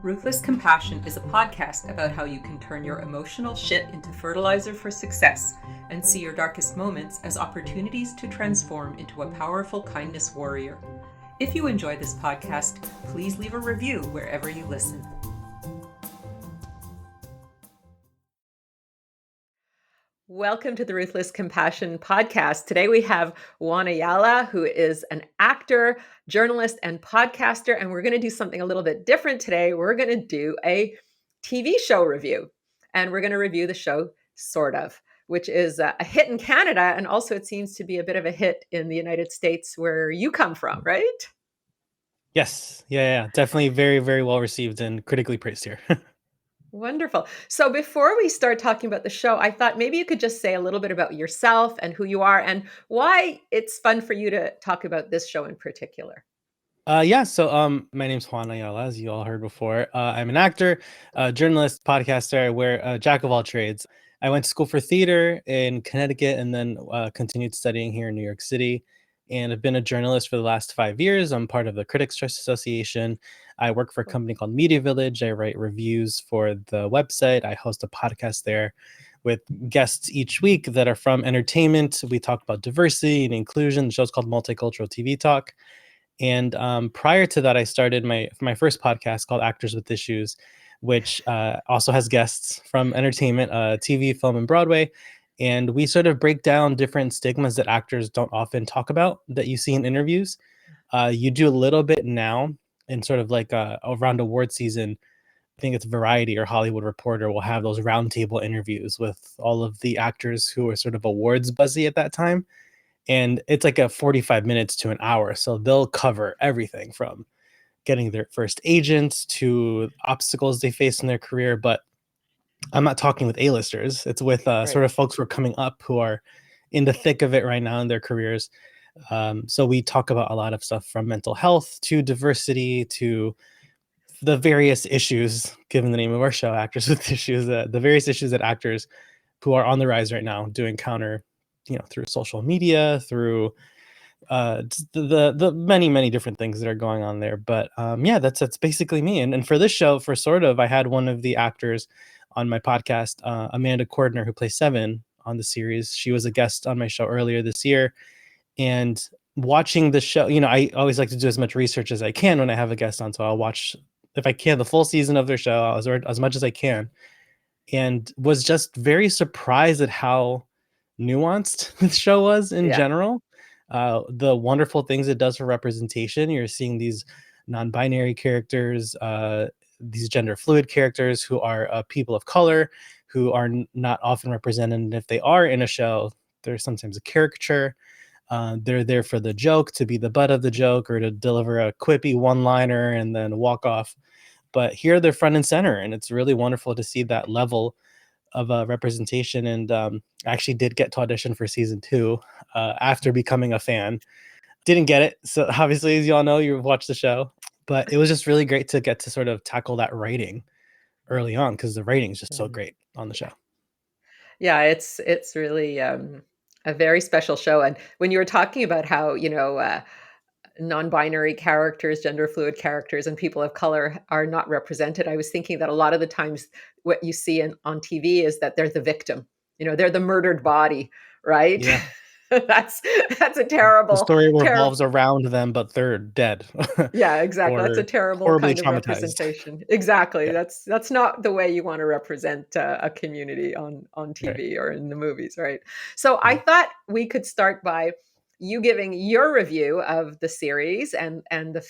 Ruthless Compassion is a podcast about how you can turn your emotional shit into fertilizer for success and see your darkest moments as opportunities to transform into a powerful kindness warrior. If you enjoy this podcast, please leave a review wherever you listen. Welcome to the Ruthless Compassion podcast. Today we have Juan Ayala, who is an actor, journalist, and podcaster, and we're going to do something a little bit different today. We're going to do a TV show review, and we're going to review the show Sort of, which is a hit in Canada, and also it seems to be a bit of a hit in the United States where you come from, right? Yes. Yeah. Definitely very, very well received and critically praised here. Wonderful. So before we start talking about the show, I thought maybe you could just say a little bit about yourself and who you are and why it's fun for you to talk about this show in particular. So my name's Juan Ayala, as you all heard before. I'm an actor, journalist, podcaster. I wear a jack of all trades. I went to school for theater in Connecticut and then continued studying here in New York City. And I've been a journalist for the last 5 years. I'm part of the Critics Trust Association. I work for a company called Media Village. I write reviews for the website. I host a podcast there with guests each week that are from entertainment. We talk about diversity and inclusion. The show's called Multicultural TV Talk. And prior to that, I started my first podcast called Actors with Issues, which also has guests from entertainment, TV, film, and Broadway. And we sort of break down different stigmas that actors don't often talk about that you see in interviews. You do a little bit now in sort of like around award season. I think it's Variety or Hollywood Reporter will have those roundtable interviews with all of the actors who are sort of awards buzzy at that time. And it's like a 45 minutes to an hour. So they'll cover everything from getting their first agents to obstacles they face in their career. But I'm not talking with A-listers. It's with sort of folks who are coming up who are in the thick of it right now in their careers. So we talk about a lot of stuff from mental health to diversity to the various issues, given the name of our show, Actors with Issues, the various issues that actors who are on the rise right now do encounter, through social media, through the many different things that are going on there. But that's basically me. And for this show, for Sort of, I had one of the actors on my podcast, Amanda Cordner, who plays Seven on the series. She was a guest on my show earlier this year. And watching the show, I always like to do as much research as I can when I have a guest on. So I'll watch, if I can, the full season of their show as much as I can. And was just very surprised at how nuanced the show was in general. The wonderful things it does for representation. You're seeing these non-binary characters, these gender fluid characters who are people of color, who are not often represented. And if they are in a show, they're sometimes a caricature. They're there for the joke, to be the butt of the joke, or to deliver a quippy one-liner and then walk off. But here they're front and center, and it's really wonderful to see that level of representation. And I actually did get to audition for season 2 after becoming a fan. Didn't get it. So obviously, as you all know, you've watched the show. But it was just really great to get to sort of tackle that writing early on, because the writing is just so great on the show. Yeah, it's really a very special show. And when you were talking about how, non-binary characters, gender fluid characters, and people of color are not represented, I was thinking that a lot of the times what you see on TV is that they're the victim. They're the murdered body, right? Yeah. That's a terrible. The story revolves around them, but they're dead. Yeah, exactly. That's a terrible kind of representation. Exactly. Yeah. That's not the way you want to represent a community on TV or in the movies, right? So I thought we could start by you giving your review of the series and the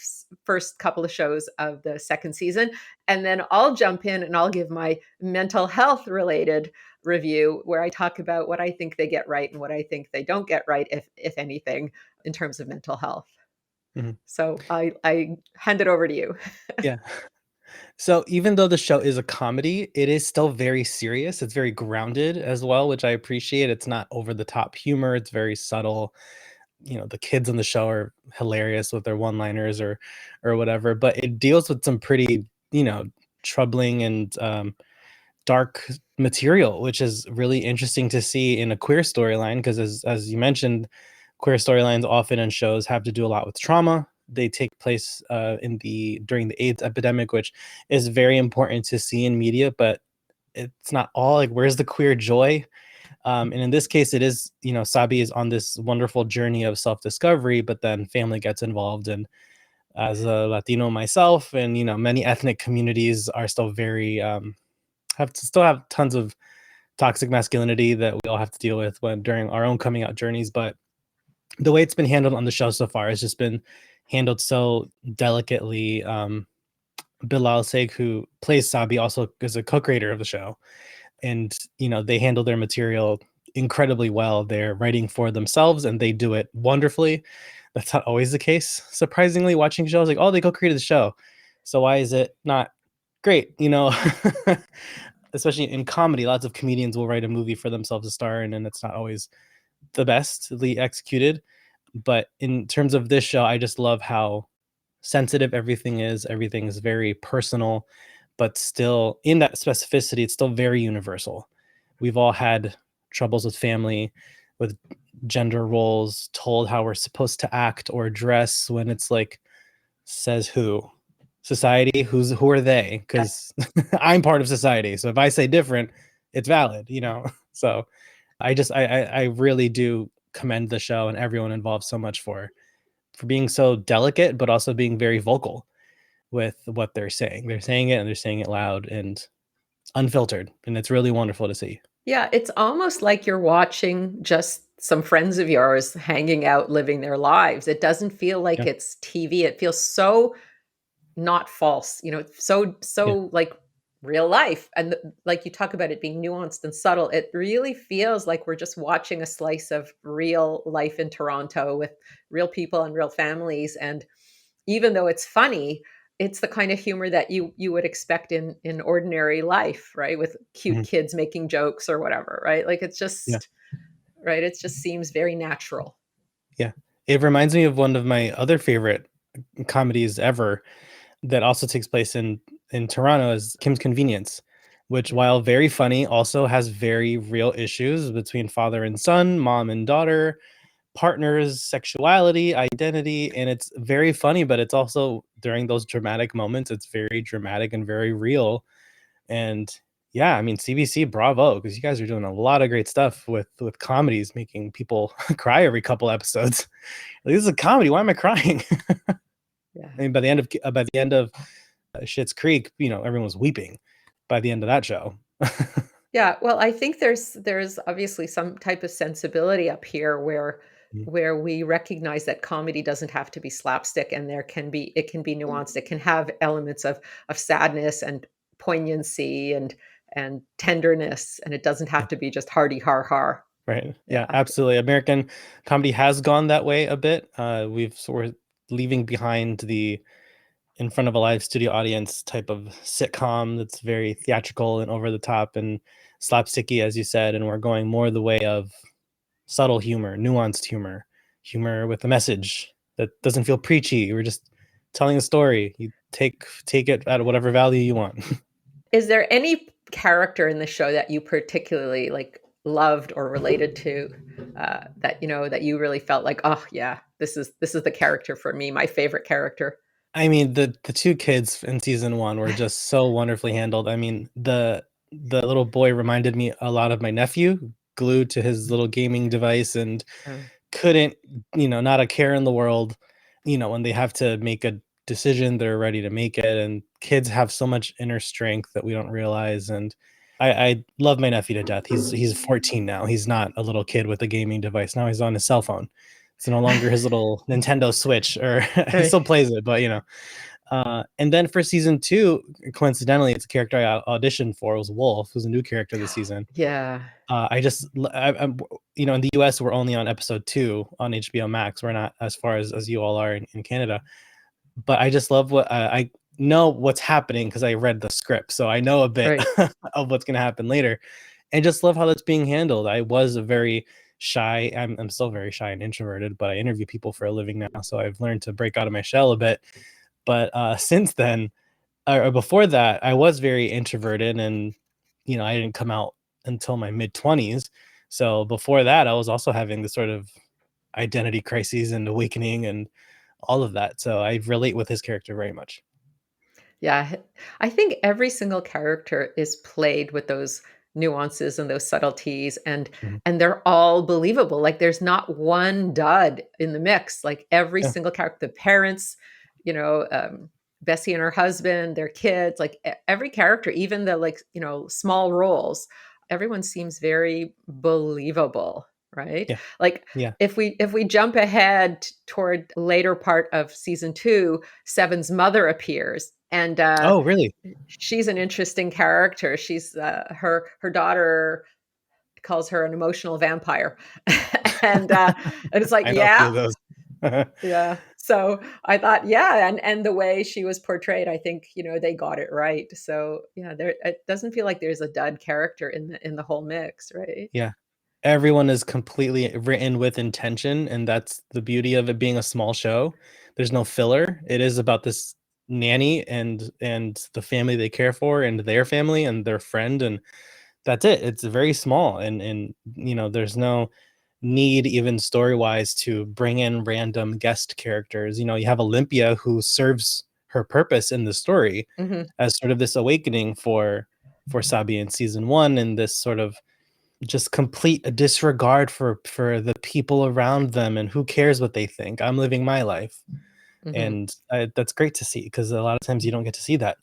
first couple of shows of the second season, and then I'll jump in and I'll give my mental health related review, where I talk about what I think they get right and what I think they don't get right, if anything, in terms of mental health. Mm-hmm. So I hand it over to you. Yeah. So even though the show is a comedy, it is still very serious. It's very grounded as well, which I appreciate. It's not over the top humor. It's very subtle. The kids on the show are hilarious with their one-liners or whatever, but it deals with some pretty, troubling and dark material, which is really interesting to see in a queer storyline, because as you mentioned, queer storylines often in shows have to do a lot with trauma they take place during the AIDS epidemic, which is very important to see in media, but it's not all. Like, where's the queer joy? And in this case, it is, Sabi is on this wonderful journey of self-discovery, but then family gets involved. And as a Latino myself, and, many ethnic communities are still very, have tons of toxic masculinity that we all have to deal with during our own coming out journeys. But the way it's been handled on the show so far has just been handled so delicately. Bilal Sheikh, who plays Sabi, also is a co-creator of the show, and they handle their material incredibly well. They're writing for themselves and they do it wonderfully. That's not always the case, surprisingly. Watching shows, like, oh, they co-created the show, so why is it not great? Especially in comedy, lots of comedians will write a movie for themselves to star in, and it's not always the bestly executed. But in terms of this show, I just love how sensitive everything is. Everything is very personal, but still in that specificity, it's still very universal. We've all had troubles with family, with gender roles, told how we're supposed to act or dress, when it's like, says who? Society? Who are they? Because I'm part of society. So if I say different, it's valid, So I really do commend the show and everyone involved so much for being so delicate, but also being very vocal with what they're saying. They're saying it, and they're saying it loud and unfiltered, and it's really wonderful to see. Yeah, it's almost like you're watching just some friends of yours hanging out, living their lives. It doesn't feel like Yeah, it's TV. It feels so not false, yeah, like real life. And like you talk about it being nuanced and subtle, it really feels like we're just watching a slice of real life in Toronto with real people and real families. And even though it's funny, it's the kind of humor that you would expect in ordinary life, right? With cute mhm, kids making jokes or whatever, right? Like yeah, right, it just seems very natural. yeah. It reminds me of one of my other favorite comedies ever that also takes place in Toronto, is Kim's Convenience, which, Yeah. while very funny, also has very real issues between father and son, mom and daughter, partners, sexuality, identity, and it's very funny, but it's also, during those dramatic moments, it's very dramatic and very real. And yeah, I mean, CBC, bravo, because you guys are doing a lot of great stuff with comedies, making people cry every couple episodes. Like, this is a comedy. Why am I crying? Yeah. I mean, by the end of Schitt's Creek, everyone was weeping by the end of that show. Yeah, well, I think there's obviously some type of sensibility up here Mhm. where we recognize that comedy doesn't have to be slapstick, and it can be nuanced. It can have elements of sadness and poignancy and tenderness, and it doesn't Yeah, have to be just hardy har har. right. Yeah, Yeah. absolutely. American comedy has gone that way a bit. We've sort of leaving behind the in front of a live studio audience type of sitcom that's very theatrical and over the top and slapsticky, as you said, and we're going more the way of subtle humor, nuanced humor, humor with a message that doesn't feel preachy. We're just telling a story. You take it at whatever value you want. Is there any character in the show that you particularly like loved or related to, that that you really felt like, oh yeah, this is the character for me, my favorite character? I mean, the two kids in season one were just so wonderfully handled. I mean, the little boy reminded me a lot of my nephew, glued to his little gaming device and Oh, couldn't, not a care in the world. When they have to make a decision, they're ready to make it. And kids have so much inner strength that we don't realize. And I love my nephew to death. He's 14 now. He's not a little kid with a gaming device. Now he's on his cell phone. It's no longer his little Nintendo Switch, or he right. still plays it, but and then for season two, coincidentally, it's a character I auditioned for. It was Wolf, who's a new character this season. Yeah. I'm, in the US, we're only on episode 2 on HBO Max. We're not as far as you all are in Canada. But I just love what I know what's happening because I read the script, so I know a bit Right. of what's going to happen later, and just love how that's being handled. I was a very shy. I'm still very shy and introverted, but I interview people for a living now, so I've learned to break out of my shell a bit. But since then, or before that, I was very introverted, and I didn't come out until my mid 20s. So before that, I was also having this sort of identity crises and awakening and all of that. So I relate with his character very much. Yeah, I think every single character is played with those nuances and those subtleties, Mhm. and they're all believable. Like there's not one dud in the mix. Like every Yeah. single character, the parents, you know, Bessie and her husband, their kids, like every character, even the like, you know, small roles, everyone seems very believable, right? Yeah. Like Yeah. if we jump ahead toward later part of season 2, Seven's mother appears, and Oh, really? she's an interesting character. She's her daughter calls her an emotional vampire, and it's like, I know a few yeah, of those. yeah. So I thought, yeah, and the way she was portrayed, I think, you know, they got it right. So yeah, there it doesn't feel like there's a dud character in the whole mix, right? Yeah. Everyone is completely written with intention, and that's the beauty of it being a small show. There's no filler. It is about this nanny and the family they care for and their family and their friend, and that's it. It's very small, and you know, there's no need even story-wise to bring in random guest characters. You know, you have Olympia who serves her purpose in the story Hmm. as sort of this awakening for Sabi in season 1, and this sort of just complete a disregard for the people around them and who cares what they think. I'm living my life. Hmm. And that's great to see because a lot of times you don't get to see that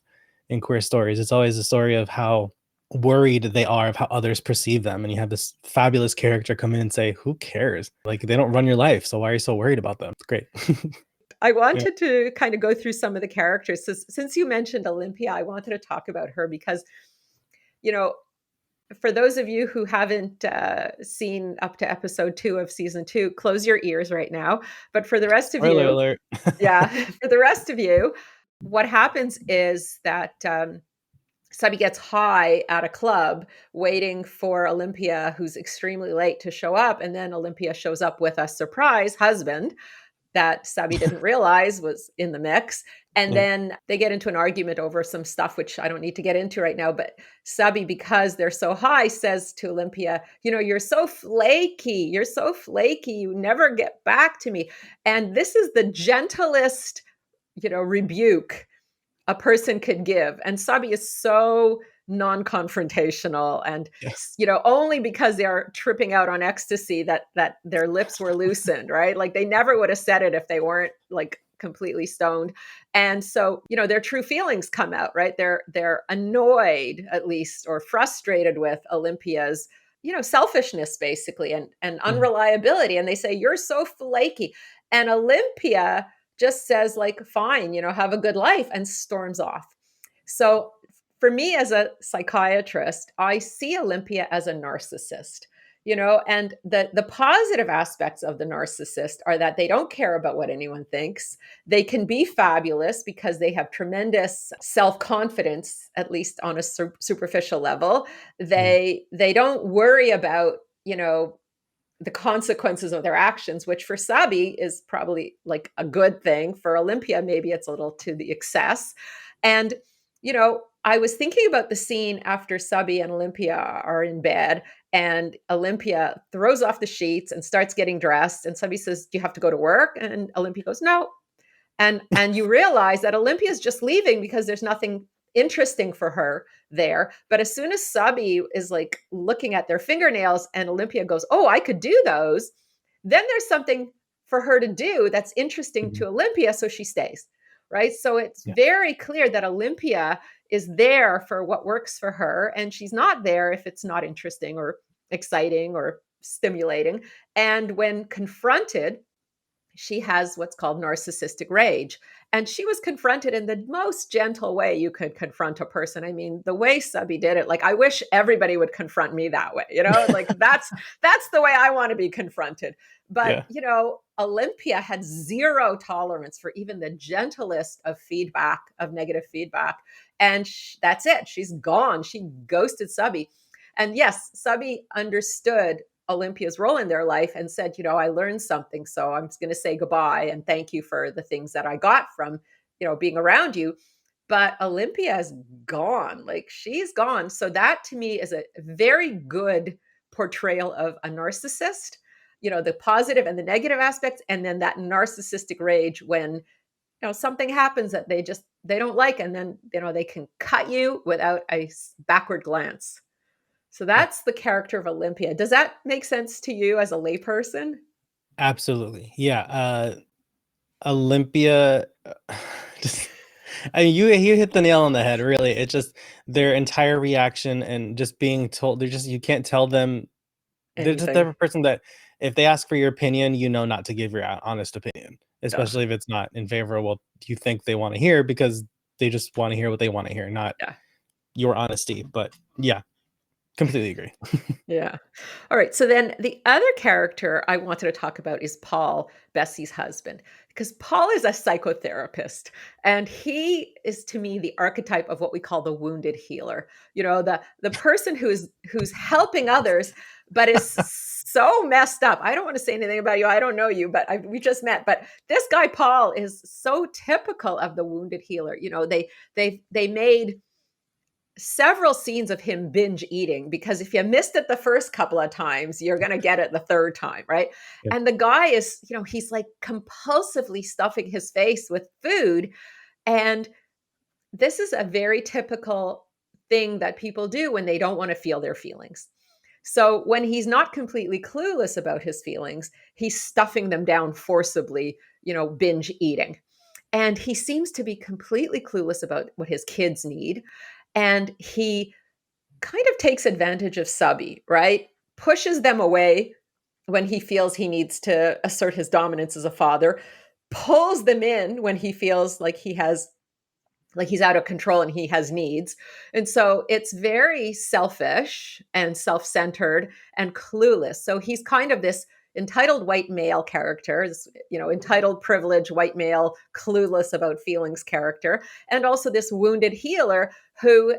in queer stories. It's always a story of how worried they are of how others perceive them. And you have this fabulous character come in and say, who cares? Like they don't run your life. So why are you so worried about them? It's great. I Yeah. wanted to kind of go through some of the characters. So, since you mentioned Olympia, I wanted to talk about her because, you know, for those of you who haven't seen up to episode 2 of season 2, close your ears right now. But for the rest of Spoiler you, alert. yeah, for the rest of you, what happens is that Subby gets high at a club waiting for Olympia, who's extremely late, to show up. And then Olympia shows up with a surprise husband that Sabi didn't realize was in the mix. And Yeah. then they get into an argument over some stuff, which I don't need to get into right now. But Sabi, because they're so high, says to Olympia, you know, you're so flaky. You're so flaky. You never get back to me. And this is the gentlest, you know, rebuke a person could give. And Sabi is so non-confrontational, and Yeah. you know, only because they're tripping out on ecstasy that their lips were loosened, right? Like they never would have said it if they weren't like completely stoned. And so, you know, their true feelings come out, right? They're annoyed, at least, or frustrated with Olympia's, you know, selfishness basically, and Mhm. unreliability. And they say, you're so flaky. And Olympia just says like, fine, you know, have a good life, and storms off. So for me as a psychiatrist, I see Olympia as a narcissist, you know, and the positive aspects of the narcissist are that they don't care about what anyone thinks. They can be fabulous because they have tremendous self-confidence, at least on a superficial level. Mhm. They don't worry about, you know, the consequences of their actions, which for Sabi is probably like a good thing. For Olympia, maybe it's a little to the excess. And, you know, I was thinking about the scene after Sabi and Olympia are in bed, and Olympia throws off the sheets and starts getting dressed. And Sabi says, do you have to go to work? And Olympia goes, no. And you realize that Olympia's just leaving because there's nothing interesting for her there. But as soon as Sabi is like looking at their fingernails and Olympia goes, "Oh, I could do those," then there's something for her to do that's interesting Mhm. to Olympia, so she stays. Right? So it's Yeah. very clear that Olympia is there for what works for her, and she's not there if it's not interesting or exciting or stimulating. And when confronted, she has what's called narcissistic rage. And she was confronted in the most gentle way you could confront a person. I mean, the way Subby did it, like I wish everybody would confront me that way, you know? Like that's the way I want to be confronted. But, Yeah. you know, Olympia had zero tolerance for even the gentlest of feedback, of negative feedback. And that's it. She's gone. She ghosted Subby. And yes, Subby understood Olympia's role in their life and said, you know, I learned something. So I'm going to say goodbye and thank you for the things that I got from, you know, being around you. But Olympia is gone. Like she's gone. So that to me is a very good portrayal of a narcissist. the positive and the negative aspects, and then that narcissistic rage when something happens that they don't like, and then they can cut you without a backward glance. So Yeah. that's the character of Olympia. Does that make sense to you as a layperson? Absolutely. Yeah. Olympia, just, I mean, you hit the nail on the head, really. It's just their entire reaction and just being told, you can't tell them. They're just the type Anything. of person that if they ask for your opinion, not to give your honest opinion, Ugh, especially if it's not in favor of what you think they want to hear, because they just want to hear what they want to hear, not yeah. your honesty. But yeah, completely agree. Yeah. All right. So then the other character I wanted to talk about is Paul, Bessie's husband, because Paul is a psychotherapist, and he is to me the archetype of what we call the wounded healer. The person who's helping others, but is so messed up. I don't want to say anything about you. I don't know you, but we just met. But this guy Paul is so typical of the wounded healer. They made several scenes of him binge eating, because if you missed it the first couple of times, you're going to get it the third time, right? Yeah. And the guy is, he's like compulsively stuffing his face with food. And this is a very typical thing that people do when they don't want to feel their feelings. So when he's not completely clueless about his feelings, he's stuffing them down forcibly, binge eating. And he seems to be completely clueless about what his kids need. And he kind of takes advantage of Subby, right? Pushes them away when he feels he needs to assert his dominance as a father, pulls them in when he feels like he's out of control and he has needs. And so it's very selfish and self-centered and clueless. So he's kind of this entitled white male character, this, entitled privileged white male, clueless about feelings character, and also this wounded healer who,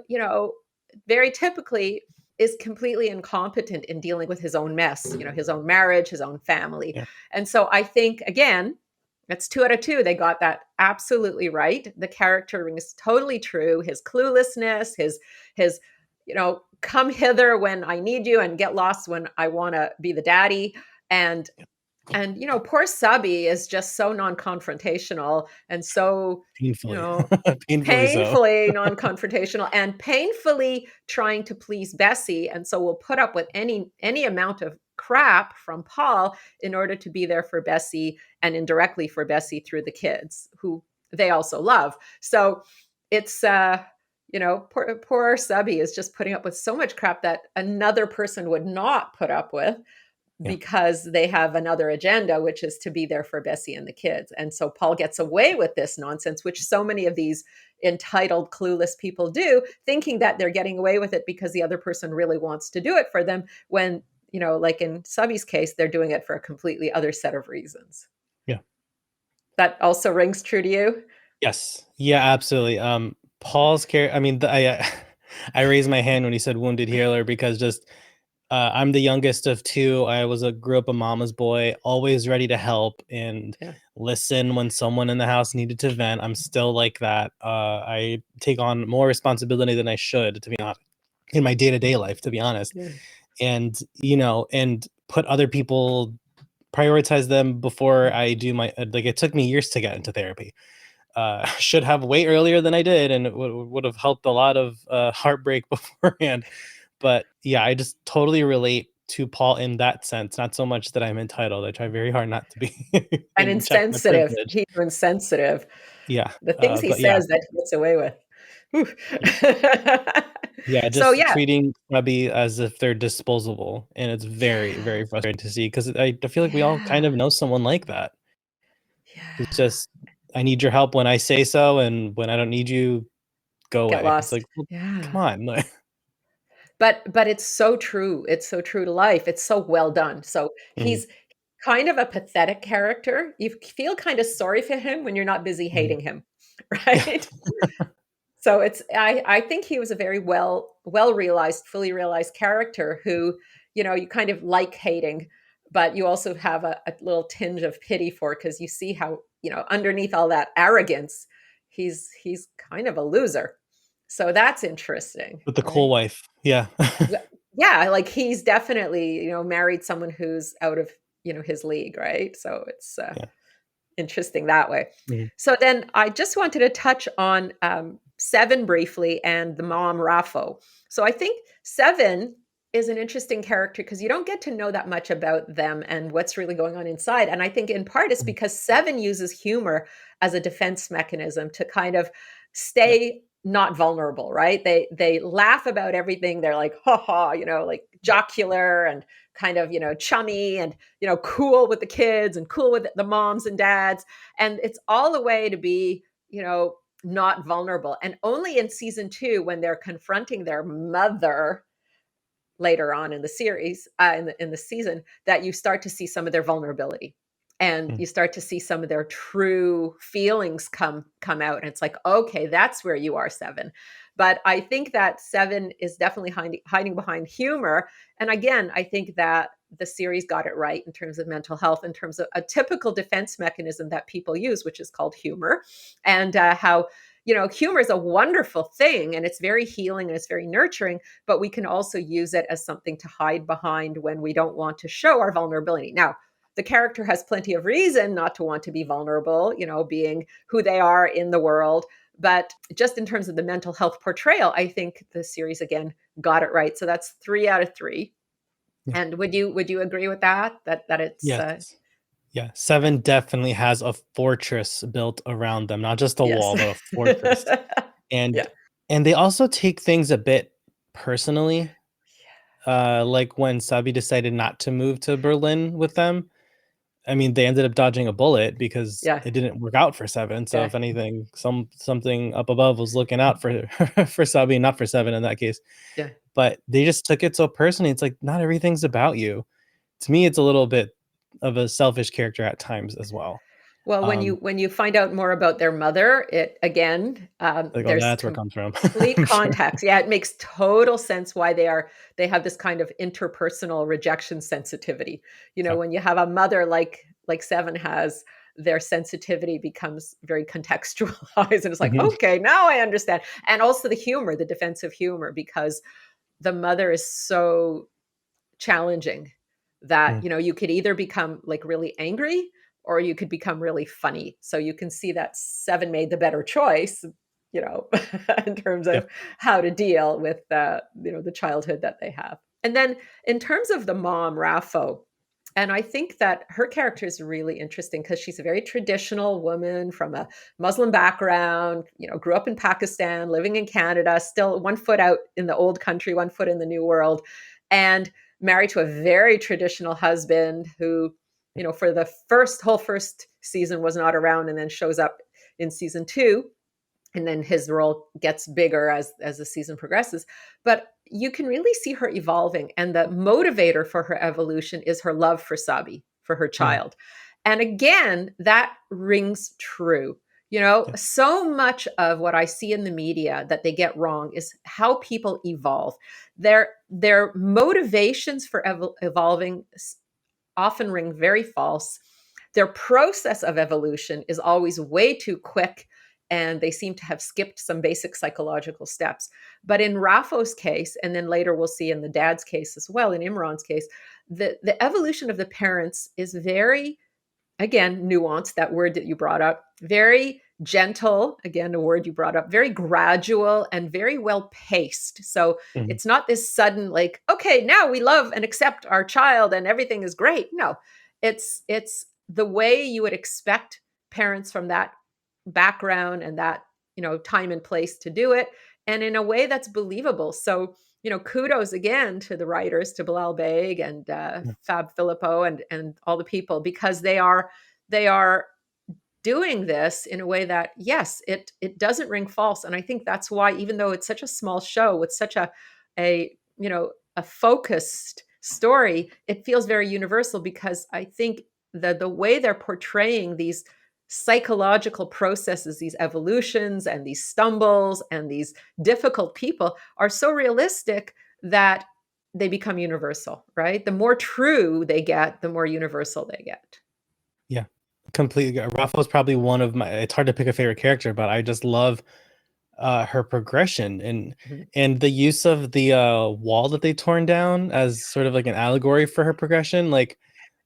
very typically is completely incompetent in dealing with his own mess, his own marriage, his own family. Yeah. And so I think, again, that's 2 out of 2. They got that absolutely right. The character is totally true. His cluelessness, his come hither when I need you and get lost when I want to be the daddy. And poor Subby is just so non-confrontational and so, you Painfully, know, painfully so. painfully non-confrontational and painfully trying to please Bessie. And so we'll put up with any amount of crap from Paul in order to be there for Bessie and indirectly for Bessie through the kids who they also love. So it's poor Subby is just putting up with so much crap that another person would not put up with, Yeah. because they have another agenda, which is to be there for Bessie and the kids. And so Paul gets away with this nonsense, which so many of these entitled, clueless people do, thinking that they're getting away with it because the other person really wants to do it for them, when, like in Subby's case, they're doing it for a completely other set of reasons. Yeah. That also rings true to you? Yes. Yeah, absolutely. Paul's character, I mean, I raised my hand when he said wounded healer, because just I'm the youngest of two. Grew up a mama's boy, always ready to help and Yeah. listen when someone in the house needed to vent. I'm still like that. I take on more responsibility than I should, to be honest, in my day-to-day life, to be honest. Yeah. And, and put other people, prioritize them before I do my, like, it took me years to get into therapy. Should have way earlier than I did, and it would have helped a lot of heartbreak beforehand. But yeah, I just totally relate to Paul in that sense. Not so much that I'm entitled. I try very hard not to be And and check my insensitive. privilege. He's insensitive. Yeah, The things he but yeah, says that he gets away with. yeah, Whew. yeah. So Just yeah. treating Stubby as if they're disposable, and it's very, Yeah. very frustrating to see, because I feel like we all kind Yeah. of know someone like that. It's Yeah. just, I need your help when I say so, and when I don't need you, go Get away. It's like, lost. well, Yeah. come on. Like, But it's so true. It's so true to life. It's so well done. So mhm, he's kind of a pathetic character. You feel kind of sorry for him when you're not busy mhm. hating him, Yeah, right? So I think he was a very well realized, fully realized character who, you kind of like hating, but you also have a little tinge of pity for, because you see how, underneath all that arrogance, he's kind of a loser. So that's interesting, with the cool right? wife. Yeah. Yeah, like he's definitely, married someone who's out of his league, right? So it's Yeah. interesting that way. Mhm. So then I just wanted to touch on Seven briefly and the mom, Raffo. So I think Seven is an interesting character because you don't get to know that much about them and what's really going on inside. And I think in part it's Mhm. because Seven uses humor as a defense mechanism to kind of Yeah. stay not vulnerable, right? They laugh about everything. They're like, ha ha, like jocular and kind of, chummy and, cool with the kids and cool with the moms and dads. And it's all a way to be, not vulnerable. And only in season 2, when they're confronting their mother later on in the series, in the season, that you start to see some of their vulnerability, and Mhm. you start to see some of their true feelings come out. And it's like, okay, that's where you are, Seven. But I think that Seven is definitely hiding behind humor. And again, I think that the series got it right in terms of mental health, in terms of a typical defense mechanism that people use, which is called humor. And how humor is a wonderful thing, and it's very healing and it's very nurturing, but we can also use it as something to hide behind when we don't want to show our vulnerability. Now, the character has plenty of reason not to want to be vulnerable, being who they are in the world. But just in terms of the mental health portrayal, I think the series again got it right. So that's 3 out of 3. Yeah. And would you agree with that? That it's Yes. Yeah. Seven definitely has a fortress built around them, not just a yes. wall, but a fortress. Yeah. And they also take things a bit personally. Like when Sabi decided not to move to Berlin with them. I mean, they ended up dodging a bullet because Yeah. it didn't work out for Seven. So Yeah. if anything, something up above was looking out for for Sabi, not for Seven in that case. Yeah. But they just took it so personally. It's like not everything's about you. To me, it's a little bit of a selfish character at times as well. Well, when you Um, when you find out more about their mother, it again, like, oh, there's that's where it comes from. complete I'm sure. context. Yeah, it makes total sense why they have this kind of interpersonal rejection sensitivity. Yeah. When you have a mother like Seven has, their sensitivity becomes very contextualized, and it's like, Mhm. okay, now I understand. And also the humor, the defensive humor, because the mother is so challenging that Mm. you could either become like really angry or you could become really funny. So you can see that Seven made the better choice, in terms Yeah. of how to deal with the childhood that they have. And then in terms of the mom, Raffo, and I think that her character is really interesting because she's a very traditional woman from a Muslim background, grew up in Pakistan, living in Canada, still one foot out in the old country, one foot in the new world, and married to a very traditional husband who, for the first season was not around, and then shows up in season 2, and then his role gets bigger as the season progresses. But you can really see her evolving, and the motivator for her evolution is her love for Sabi, for her Mhm. child. And again, that rings true. Yeah. So much of what I see in the media that they get wrong is how people evolve. Their motivations for evolving often ring very false. Their process of evolution is always way too quick, and they seem to have skipped some basic psychological steps. But in Rafo's case, and then later we'll see in the dad's case as well, in Imran's case, the evolution of the parents is very, again, nuanced, that word that you brought up, very gentle, again, a word you brought up, very gradual and very well paced. So Mhm. it's not this sudden, like, okay, now we love and accept our child and everything is great. No, it's the way you would expect parents from that background and that, time and place to do it, and in a way that's believable. So, kudos again to the writers, to Bilal Baig and Yeah. Fab Filippo and all the people, because they are doing this in a way that, yes, it doesn't ring false. And I think that's why, even though it's such a small show with such a focused story, it feels very universal, because I think the way they're portraying these psychological processes, these evolutions and these stumbles and these difficult people, are so realistic that they become universal, right? The more true they get, the more universal they get. Yeah. Completely. Rafa's probably one of my. It's hard to pick a favorite character, but I just love her progression Mhm. and the use of the wall that they torn down as sort of like an allegory for her progression. Like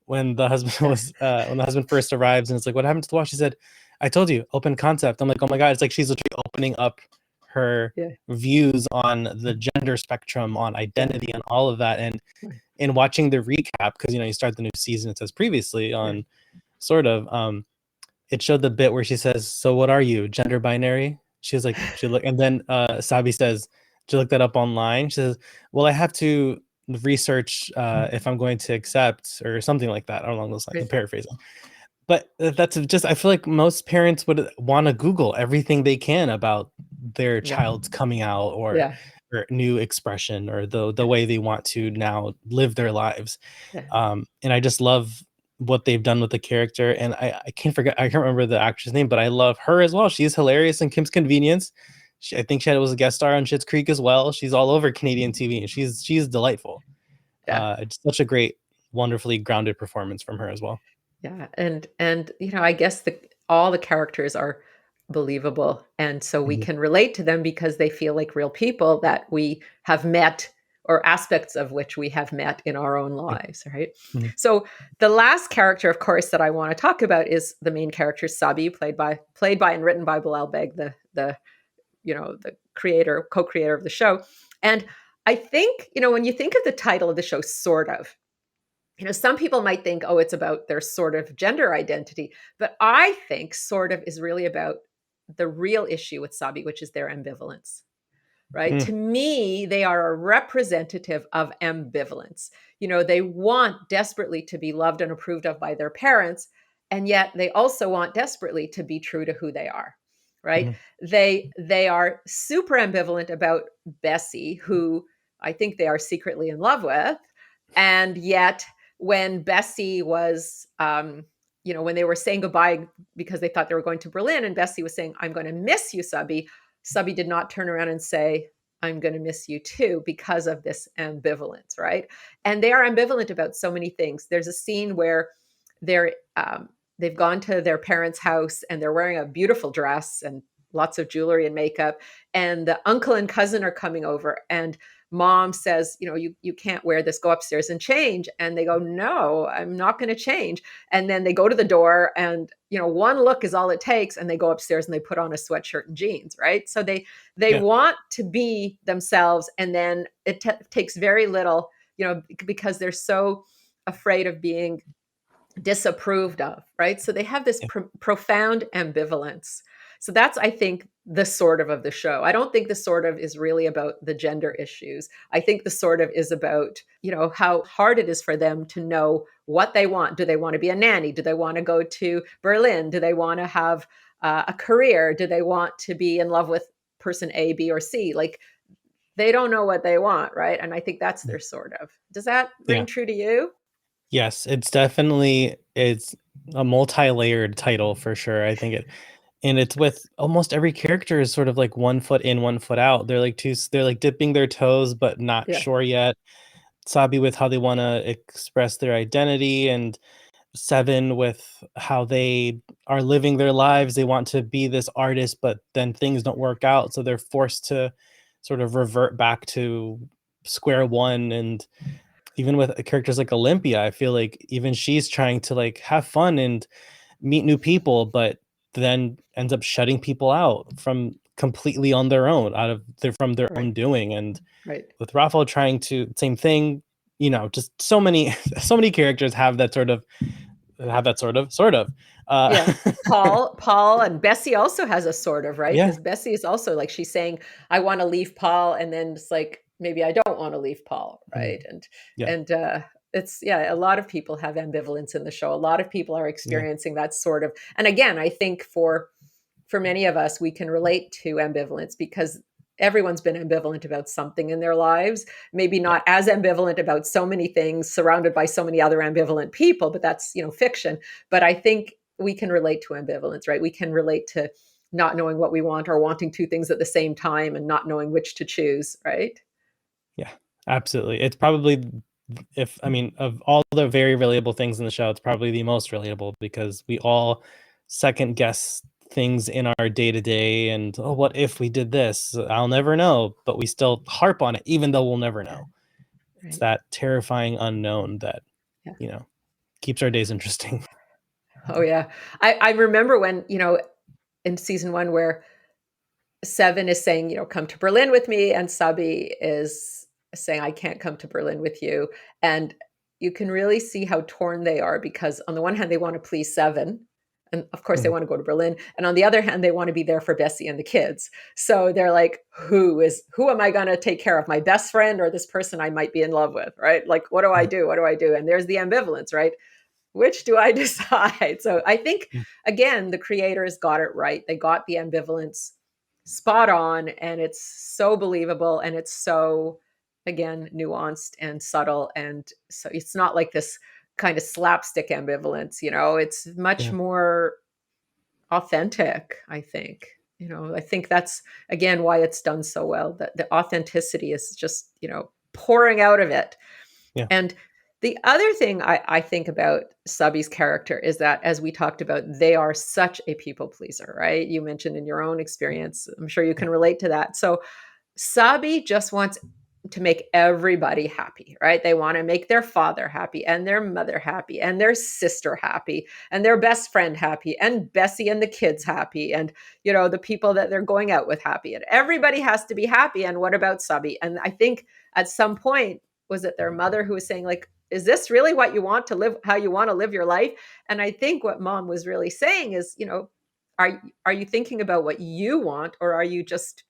when the husband was when the husband first arrives, and it's like, what happened to the watch? She said, I told you, open concept. I'm like, oh my god, it's like she's literally opening up her Yeah. views on the gender spectrum, on identity, and all of that. And Right. in watching the recap, because you saw the new season, it says previously on Yeah. sort of it showed the bit where she says, so what are you, gender binary? She was like, she look, and then Sabi says, did you look that up online? She says, well, I have to research if I'm going to accept, or something like that along those lines. I'm Right. paraphrasing. But that's just, I feel like most parents would want to Google everything they can about their Yeah. child's coming out, or Yeah. new expression, or the way they want to now live their lives. Yeah. And I just love what they've done with the character. And I can't remember the actress name, but I love her as well. She's hilarious in Kim's Convenience. I think was a guest star on Schitt's Creek as well. She's all over Canadian TV, and she's delightful. Yeah. It's such a great, wonderfully grounded performance from her as well. Yeah. And I guess all the characters are believable, and so we Mhm. can relate to them because they feel like real people that we have met, or aspects of which we have met in our own lives, right? Mhm. So the last character, of course, that I want to talk about is the main character, Sabi, played by and written by Bilal Beg, the co-creator of the show. And I think, when you think of the title of the show, sort of, some people might think, oh, it's about their sort of gender identity. But I think sort of is really about the real issue with Sabi, which is their ambivalence, right? Mm. To me, they are a representative of ambivalence. They want desperately to be loved and approved of by their parents, and yet they also want desperately to be true to who they are, right? Mhm. They are super ambivalent about Bessie, who I think they are secretly in love with, and yet when Bessie was, when they were saying goodbye because they thought they were going to Berlin, and Bessie was saying, I'm going to miss you, Sabi. Sabi did not turn around and say, I'm going to miss you too, because of this ambivalence, right? And they are ambivalent about so many things. There's a scene where they're they've gone to their parents' house and they're wearing a beautiful dress and lots of jewelry and makeup, and the uncle and cousin are coming over, and mom says, you can't wear this, go upstairs and change. And they go, no, I'm not going to change. And then they go to the door, and one look is all it takes, and they go upstairs and they put on a sweatshirt and jeans, right? So they Yeah. want to be themselves, and then it takes very little, because they're so afraid of being disapproved of, right? So they have this Yeah. profound ambivalence. So that's, I think, the sort of the show. I don't think the sort of is really about the gender issues. I think the sort of is about, how hard it is for them to know what they want. Do they want to be a nanny? Do they want to go to Berlin? Do they want to have a career? Do they want to be in love with person A, B, or C? Like, they don't know what they want, right? And I think that's their sort of. Does that ring Yeah. true to you? Yes, it's a multi-layered title for sure. I think and it's with almost every character is sort of like one foot in, one foot out. They're like dipping their toes, but not Yeah. sure yet. Sabi with how they want to express their identity, and Seven with how they are living their lives. They want to be this artist, but then things don't work out, so they're forced to sort of revert back to square one. And even with characters like Olympia, I feel like even she's trying to like have fun and meet new people, but then ends up shutting people out from completely on their own, from their Right. own doing. And Right. with Rafael trying to same thing, just so many so many characters have that sort of Yeah. Paul and Bessie also has a sort of, right? yeah. Because Bessie is also like, she's saying, I want to leave Paul, and then it's like, maybe I don't want to leave Paul, right? And Yeah. and it's, yeah, a lot of people have ambivalence in the show. A lot of people are Yeah. experiencing that sort of. And again, I think for many of us, we can relate to ambivalence because everyone's been ambivalent about something in their lives. Maybe not as ambivalent about so many things, surrounded by so many other ambivalent people, but that's, fiction. But I think we can relate to ambivalence, right? We can relate to not knowing what we want, or wanting two things at the same time and not knowing which to choose, right? Yeah, absolutely. It's probably, if I mean, of all the very relatable things in the show, it's probably the most relatable, because we all second guess things in our day to day, and oh, what if we did this? I'll never know, but we still harp on it even though we'll never know. It's Right. that terrifying unknown that, Yeah. you know, keeps our days interesting. Oh yeah. I remember when, in season 1 where Seven is saying, come to Berlin with me, and Sabi is saying, I can't come to Berlin with you. And you can really see how torn they are, because on the one hand, they want to please Seven. And of course, they want to go to Berlin. And on the other hand, they want to be there for Bessie and the kids. So they're like, who am I going to take care of? My best friend or this person I might be in love with, right? Like, what do I do? What do I do? And there's the ambivalence, right? Which do I decide? So I think, again, the creators got it right. They got the ambivalence spot on, and it's so believable, and it's so, again, nuanced and subtle. And so it's not like this kind of slapstick ambivalence, it's much more authentic, I think. I think that's, again, why it's done so well. That the authenticity is just, pouring out of it. Yeah. And the other thing I think about Sabi's character is that, as we talked about, they are such a people pleaser, right? You mentioned in your own experience, I'm sure you can relate to that. So Sabi just wants to make everybody happy, right? They want to make their father happy, and their mother happy, and their sister happy, and their best friend happy, and Bessie and the kids happy, and the people that they're going out with happy, and everybody has to be happy. And what about Sabi? And I think at some point, was it their mother who was saying, like, is this really what you want to live, how you want to live your life? And I think what Mom was really saying is, are you thinking about what you want, or are you just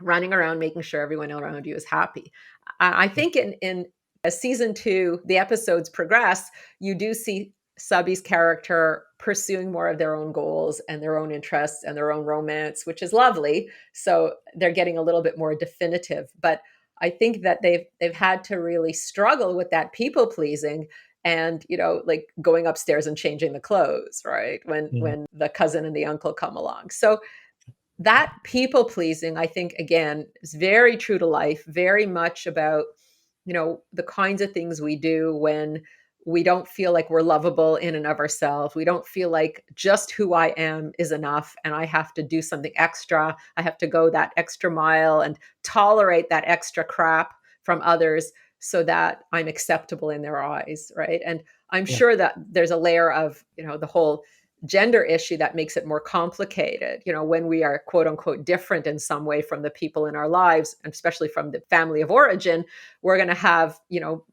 running around making sure everyone around you is happy? I think in season 2, the episodes progress, you do see Sabi's character pursuing more of their own goals and their own interests and their own romance, which is lovely. So they're getting a little bit more definitive. But I think that they've had to really struggle with that people pleasing, and like going upstairs and changing the clothes, right, when the cousin and the uncle come along. So that people pleasing, I think, again, is very true to life, very much about, the kinds of things we do when we don't feel like we're lovable in and of ourselves. We don't feel like just who I am is enough, and I have to do something extra. I have to go that extra mile and tolerate that extra crap from others so that I'm acceptable in their eyes, right? And I'm sure that there's a layer of, the whole gender issue that makes it more complicated, when we are quote unquote different in some way from the people in our lives, and especially from the family of origin, we're going to have,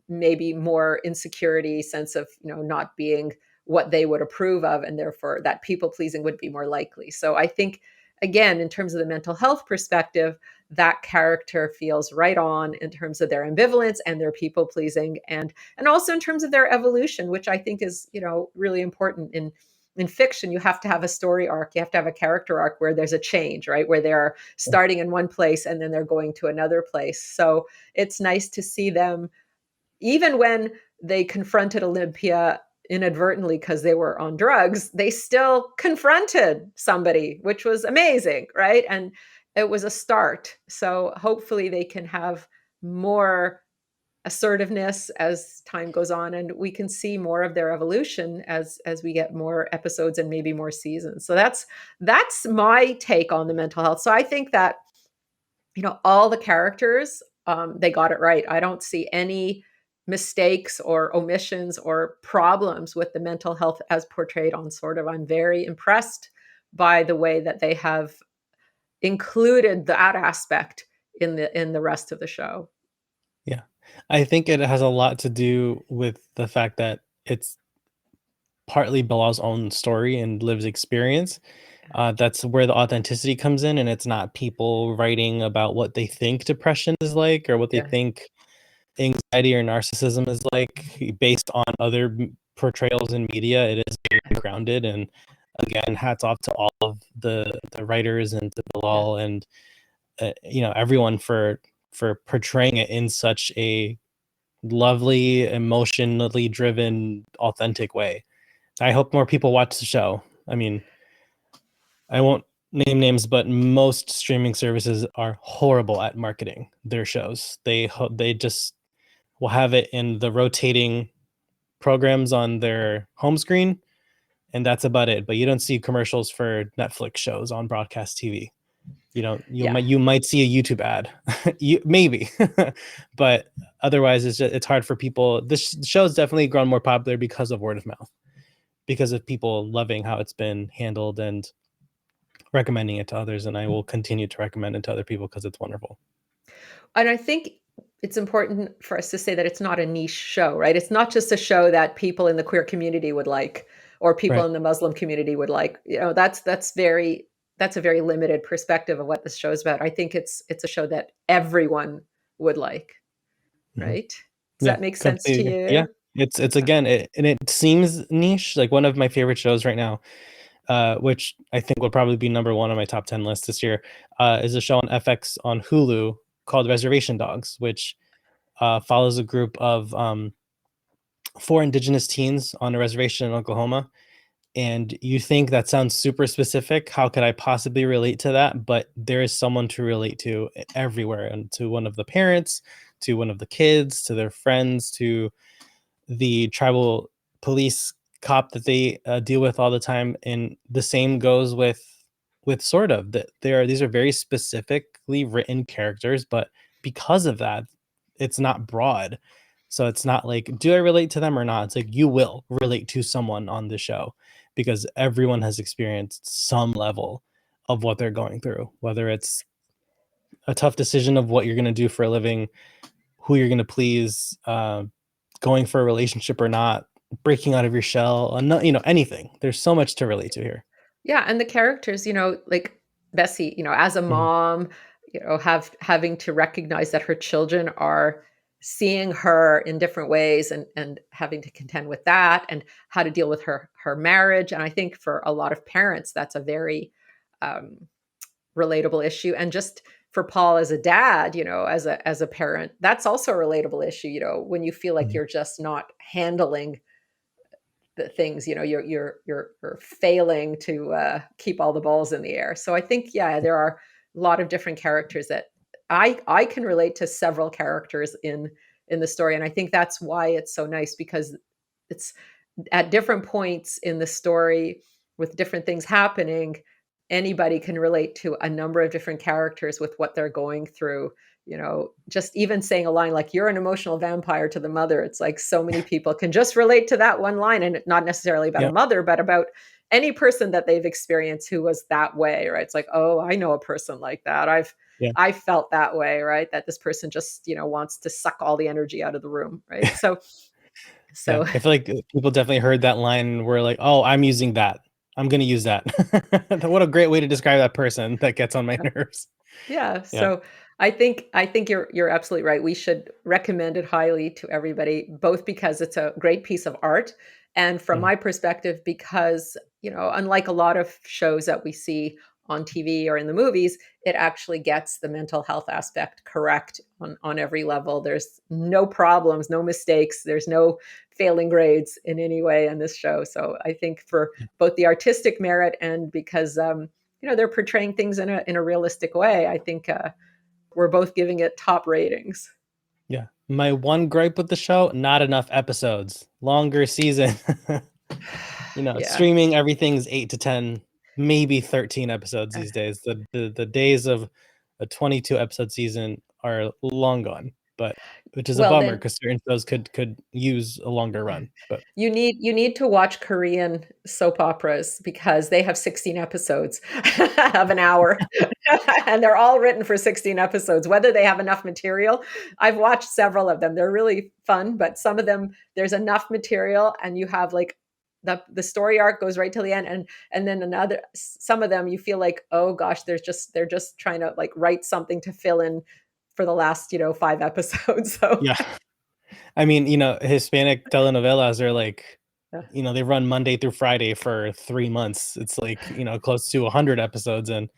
maybe more insecurity, sense of, not being what they would approve of, and therefore that people pleasing would be more likely. So I think, again, in terms of the mental health perspective, that character feels right on in terms of their ambivalence and their people pleasing, and also in terms of their evolution, which I think is, really important. In fiction, you have to have a story arc. You have to have a character arc where there's a change, right? Where they're starting in one place and then they're going to another place. So it's nice to see them, even when they confronted Olympia inadvertently because they were on drugs, they still confronted somebody, which was amazing, right? And it was a start. So hopefully they can have more assertiveness as time goes on, and we can see more of their evolution as we get more episodes and maybe more seasons. So that's my take on the mental health. So I think that, all the characters, they got it right. I don't see any mistakes or omissions or problems with the mental health as portrayed on Sort of. I'm very impressed by the way that they have included that aspect in the rest of the show. Yeah, I think it has a lot to do with the fact that it's partly Bilal's own story and lived experience. That's where the authenticity comes in, and it's not people writing about what they think depression is like, or what they think anxiety or narcissism is like, based on other portrayals in media. It is very grounded, and again, hats off to all of the writers and to Bilal and everyone for portraying it in such a lovely, emotionally driven, authentic way. I hope more people watch the show. I mean, I won't name names, but most streaming services are horrible at marketing their shows. They just will have it in the rotating programs on their home screen, and that's about it. But you don't see commercials for Netflix shows on broadcast TV. You might see a YouTube ad, maybe, but otherwise it's hard for people. This show's definitely grown more popular because of word of mouth, because of people loving how it's been handled and recommending it to others. And I will continue to recommend it to other people because it's wonderful. And I think it's important for us to say that it's not a niche show, right? It's not just a show that people in the queer community would like, or people Right. in the Muslim community would like. That's a very limited perspective of what this show is about. I think it's a show that everyone would like, Mhm. right? Does Yeah, that make sense to completely. Yeah, you? it's again, and it seems niche. Like one of my favorite shows right now, which I think will probably be number one on my top 10 list this year, is a show on FX on Hulu called Reservation Dogs, which follows a group of 4 indigenous teens on a reservation in Oklahoma. And you think that sounds super specific. How could I possibly relate to that? But there is someone to relate to everywhere, and to one of the parents, to one of the kids, to their friends, to the tribal police cop that they deal with all the time. And the same goes with sort of that these are very specifically written characters, but because of that, it's not broad. So it's not like, do I relate to them or not? It's like you will relate to someone on the show because everyone has experienced some level of what they're going through, whether it's a tough decision of what you're going to do for a living, who you're going to please, going for a relationship or not, breaking out of your shell, anything. There's so much to relate to here. Yeah, and the characters, like Bessie, as a Mhm. mom, having to recognize that her children are seeing her in different ways, and having to contend with that, and how to deal with her marriage. And I think for a lot of parents, that's a very um, relatable issue. And just for Paul as a dad, as a parent, that's also a relatable issue. When you feel like Mhm. you're just not handling the things, you're failing to keep all the balls in the air. So I think, yeah, there are a lot of different characters that I can relate to several characters in the story. And I think that's why it's so nice, because it's at different points in the story with different things happening, anybody can relate to a number of different characters with what they're going through. Just even saying a line like, "You're an emotional vampire" to the mother, it's like so many people can just relate to that one line, and not necessarily about a Yep. mother, but about any person that they've experienced who was that way, right? It's like, "Oh, I know a person like that. Yeah. I felt that way," right? That this person just, wants to suck all the energy out of the room, right? So Yeah. so I feel like people definitely heard that line and were like, "Oh, I'm using that. I'm gonna use that." What a great way to describe that person that gets on my nerves. Yeah, Yeah. so I think you're absolutely right. We should recommend it highly to everybody, both because it's a great piece of art, and from Mhm. my perspective, because unlike a lot of shows that we see on TV or in the movies, it actually gets the mental health aspect correct on every level. There's no problems, no mistakes. There's no failing grades in any way in this show. So I think for both the artistic merit and because they're portraying things in a realistic way, I think we're both giving it top ratings. Yeah. My one gripe with the show, not enough episodes. Longer season. Yeah. Streaming everything's 8 to 10, maybe 13 episodes Uh, these days. The days of a 22 episode season are long gone, but which is a well, bummer then because certain shows could use a longer run. But you need to watch Korean soap operas, because they have 16 episodes of an hour, and they're all written for 16 episodes. Whether they have enough material, I've watched several of them. They're really fun, but some of them there's enough material, and you have like the story arc goes right till the end, and then some of them you feel like, oh gosh, they're just trying to like write something to fill in for the last 5 episodes. So yeah, I mean, Hispanic telenovelas are like, yeah. they run Monday through Friday for 3 months. It's like, close to 100 episodes. And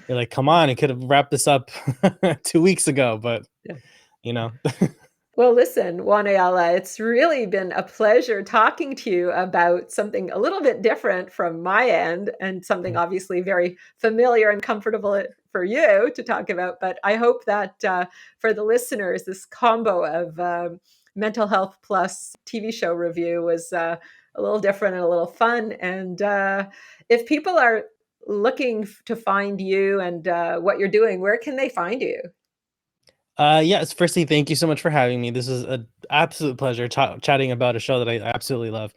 you're like, come on, it could have wrapped this up 2 weeks ago. But, Yeah. you know, Well, listen, Juan Ayala, it's really been a pleasure talking to you about something a little bit different from my end, and something obviously very familiar and comfortable for you to talk about. But I hope that for the listeners, this combo of mental health plus TV show review was a little different and a little fun. And if people are looking to find you and what you're doing, where can they find you? Yes, firstly, thank you so much for having me. This is an absolute pleasure chatting about a show that I absolutely love.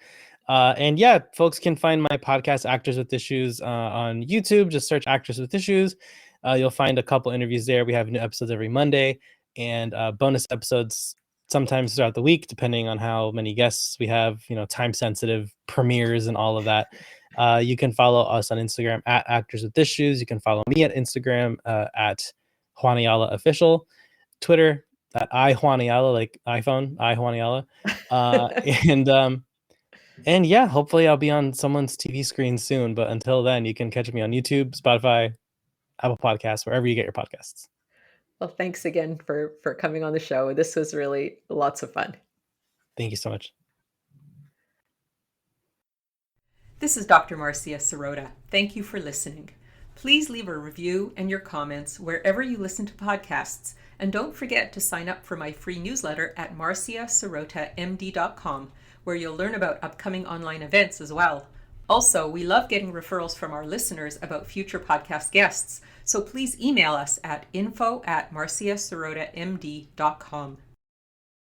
And yeah, folks can find my podcast, Actors with Issues, on YouTube. Just search Actors with Issues. You'll find a couple interviews there. We have new episodes every Monday and bonus episodes sometimes throughout the week, depending on how many guests we have, time sensitive premieres and all of that. You can follow us on Instagram at Actors with Issues. You can follow me at Instagram at Juan Ayala Official. Twitter at Juan Ayala, like iPhone, Juan Ayala. Uh, and um, and yeah, hopefully I'll be on someone's TV screen soon. But until then, you can catch me on YouTube, Spotify, Apple Podcasts, wherever you get your podcasts. Well, thanks again for coming on the show. This was really lots of fun. Thank you so much. This is Dr. Marcia Sirota. Thank you for listening. Please leave a review and your comments wherever you listen to podcasts. And don't forget to sign up for my free newsletter at marciasirotamd.com, where you'll learn about upcoming online events as well. Also, we love getting referrals from our listeners about future podcast guests, so please email us at info@marciasirotamd.com.